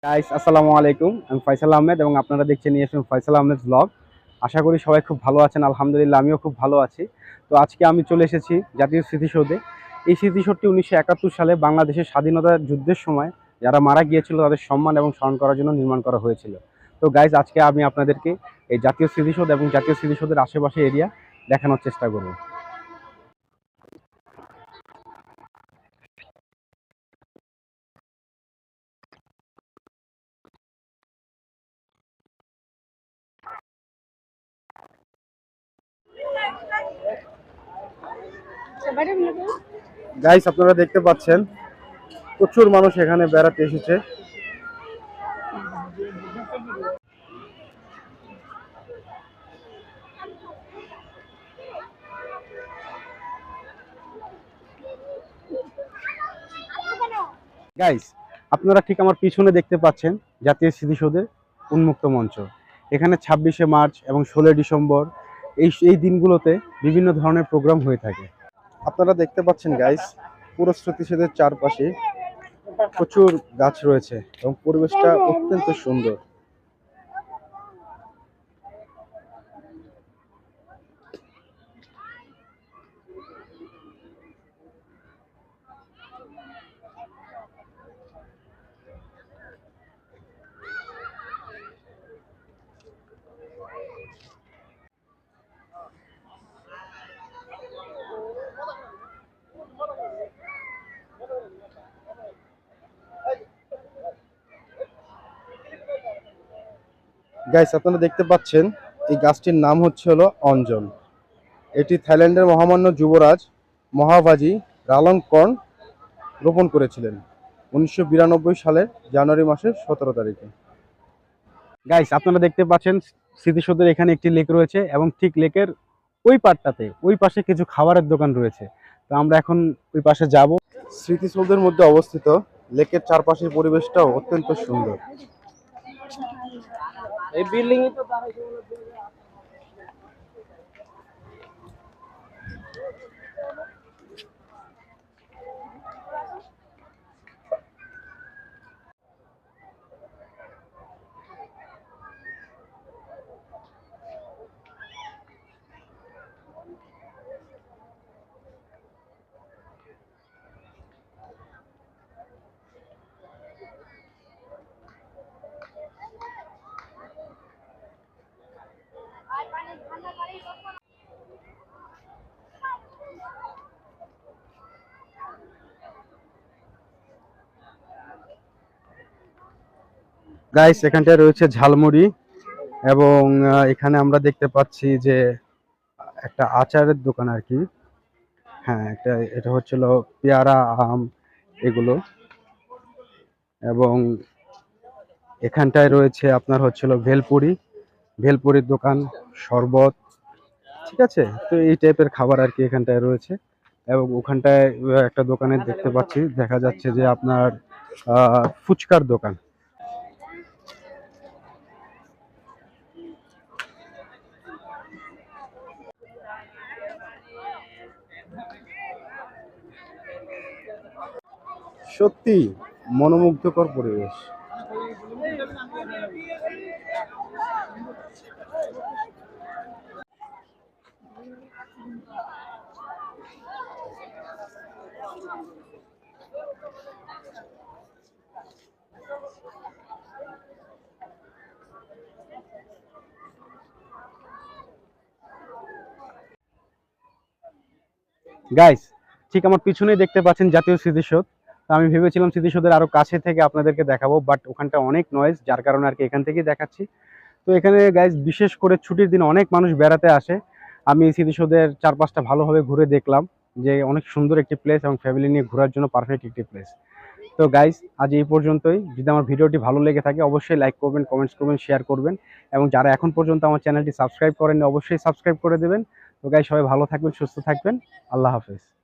Guys আসসালামু আলাইকুম, আমি ফয়সাল আহমেদ এবং আপনারা দেখছেন নিয়েছেন ফয়সাল আহমেদ ব্লগ। আশা করি সবাই খুব ভালো আছেন। আলহামদুলিল্লাহ আমিও খুব ভালো আছি। তো আজকে আমি চলে এসেছি জাতীয় স্মৃতিসৌধে। এই স্মৃতিসৌধটি 1971 সালে বাংলাদেশের স্বাধীনতা যুদ্ধের সময় যারা মারা গিয়েছিল তাদের সম্মান এবং স্মরণ করার জন্য নির্মাণ করা হয়েছিল। তো গাইস আজকে আমি আপনাদেরকে এই জাতীয় স্মৃতিসৌধ এবং জাতীয় স্মৃতিসৌধের আশেপাশে এরিয়া দেখানোর চেষ্টা করব। গাইস আপনারা দেখতে পাচ্ছেন প্রচুর মানুষ এখানে বেড়াতে এসেছে। গাইস আপনারা ঠিক আমার পিছনে দেখতে পাচ্ছেন জাতীয় স্মৃতিসৌধের উন্মুক্ত মঞ্চ। এখানে 26শে মার্চ এবং 16ই ডিসেম্বর এই দিনগুলোতে বিভিন্ন ধরনের প্রোগ্রাম হয়ে থাকে। আপনারা দেখতে পাচ্ছেন গাইস পুরো স্মৃতিসৌধের চারপাশে প্রচুর গাছ রয়েছে এবং পরিবেশটা অত্যন্ত সুন্দর। গাইস আপনারা দেখতে পাচ্ছেন এই গাছটির নাম হলো অঞ্জন। এটি থাইল্যান্ডের মহামান্য যুবরাজ মহাবাজি রালংকর্ন রোপণ করেছিলেন 1992 সালের জানুয়ারি মাসের 17 তারিখে। গাইস আপনারা দেখতে পাচ্ছেন স্মৃতিসৌধের এখানে একটি লেক রয়েছে এবং ঠিক লেকের ওই পাড়টাতে ওই পাশে কিছু খাবারের দোকান রয়েছে। তো আমরা এখন ওই পাশে যাব। স্মৃতিসৌধের মধ্যে অবস্থিত লেকের চারপাশের পরিবেশটাও অত্যন্ত সুন্দর। এই বিল্ডিং তো গাইস এখানটায় রয়েছে ঝালমুড়ি এবং এখানে আমরা দেখতে পাচ্ছি যে একটা আচারের দোকান আর কি। হ্যাঁ এটা হচ্ছিল পেয়ারা আম এগুলো। এবং এখানটায় রয়েছে আপনার হচ্ছিল ভেলপুরি, ভেলপুরির দোকান, শরবত। ঠিক আছে, তো এই টাইপের খাবার আর কি এখানটায় রয়েছে। এবং ওখানটায় একটা দোকানে দেখতে পাচ্ছি, দেখা যাচ্ছে যে আপনার ফুচকার দোকান। সত্যি মনোমুগ্ধকর পরিবেশ। গাইস ঠিক আমার পিছনেই দেখতে পাচ্ছেন জাতীয় স্মৃতিসৌধ। তো আমি ভেবেছিলাম স্মৃতিসৌধের আরো কাছে থেকে আপনাদেরকে দেখাবো, বাট ওখানটা অনেক নয়েজ, যার কারণে আর কি এখান থেকেই দেখাচ্ছি। তো এখানে গাইস বিশেষ করে ছুটির দিন অনেক মানুষ বেড়াতে আসে। আমি স্মৃতিসৌধের চারপাশটা ভালোভাবে ঘুরে দেখলাম যে অনেক সুন্দর একটি প্লেস এবং ফ্যামিলি নিয়ে ঘোরার জন্য পারফেক্ট একটি প্লেস। তো গাইস আজ এই পর্যন্তই। যদি আমার ভিডিওটি ভালো লেগে থাকে অবশ্যই লাইক করবেন, কমেন্টস করবেন, শেয়ার করবেন এবং যারা এখন পর্যন্ত আমার চ্যানেলটি সাবস্ক্রাইব করেননি অবশ্যই সাবস্ক্রাইব করে দেবেন। তো গাইস সবাই ভালো থাকবেন, সুস্থ থাকবেন। আল্লাহ হাফেজ।